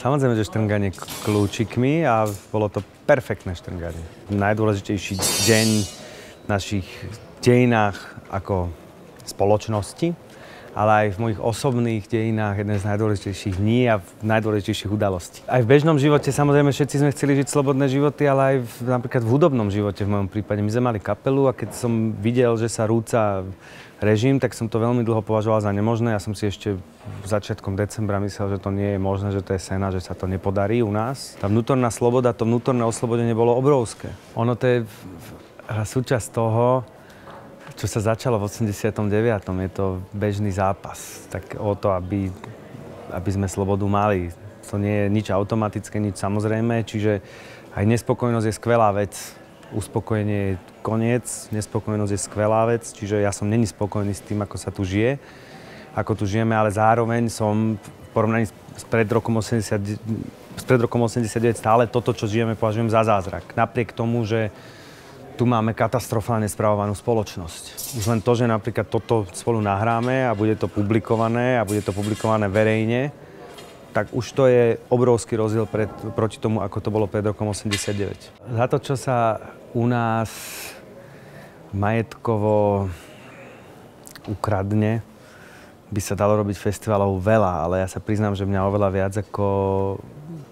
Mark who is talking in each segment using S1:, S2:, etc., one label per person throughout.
S1: Samozrejme, že štrnganie kľúčikmi a bolo to perfektné štrnganie. Najdôležitejší deň v našich dejinách ako spoločnosti, ale aj v mojich osobných dejinách jeden z najdôležitejších dní a najdôležitejších udalostí. Aj v bežnom živote samozrejme všetci sme chceli žiť slobodné životy, ale aj napríklad v hudobnom živote v mojom prípade. My sme mali kapelu a keď som videl, že sa rúca režim, tak som to veľmi dlho považoval za nemožné. Ja som si ešte začiatkom decembra myslel, že to nie je možné, že to je sena, že sa to nepodarí u nás. Tá vnútorná sloboda, to vnútorné oslobodenie bolo obrovské. Ono to je súčasť toho, čo sa začalo v 89. Je to bežný zápas. Tak o to, aby sme slobodu mali. To nie je nič automatické, nič samozrejme, čiže aj nespokojnosť je skvelá vec. Uspokojenie je koniec, nespokojnosť je skvelá vec, čiže ja som není spokojný s tým, ako sa tu žije, ako tu žijeme, ale zároveň som v porovnaní s pred rokom 89 stále toto, čo žijeme, považujem za zázrak. Napriek tomu, že tu máme katastrofálne spravovanú spoločnosť. Už len to, že napríklad toto spolu nahráme a bude to publikované verejne, tak už to je obrovský rozdiel proti tomu, ako to bolo pred rokom 89. Za to, čo sa u nás majetkovo ukradne, by sa dalo robiť festivalov veľa, ale ja sa priznám, že mňa oveľa viac ako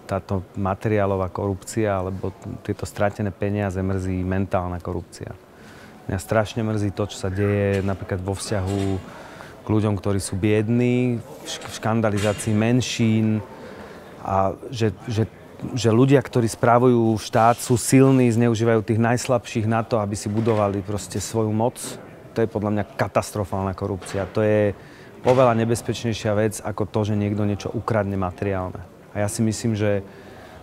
S1: táto materiálová korupcia alebo tieto stratené peniaze mrzí mentálna korupcia. Mňa strašne mrzí to, čo sa deje napríklad vo vzťahu k ľuďom, ktorí sú biední, v škandalizácii menšín a že ľudia, ktorí správujú štát, sú silní, zneužívajú tých najslabších na to, aby si budovali proste svoju moc. To je podľa mňa katastrofálna korupcia. To je oveľa nebezpečnejšia vec ako to, že niekto niečo ukradne materiálne. A ja si myslím, že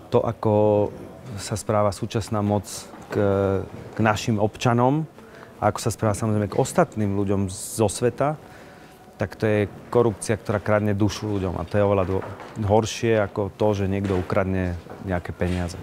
S1: to, ako sa správa súčasná moc k našim občanom a ako sa správa samozrejme k ostatným ľuďom zo sveta, tak to je korupcia, ktorá kradne dušu ľuďom. A to je oveľa horšie ako to, že niekto ukradne nejaké peniaze.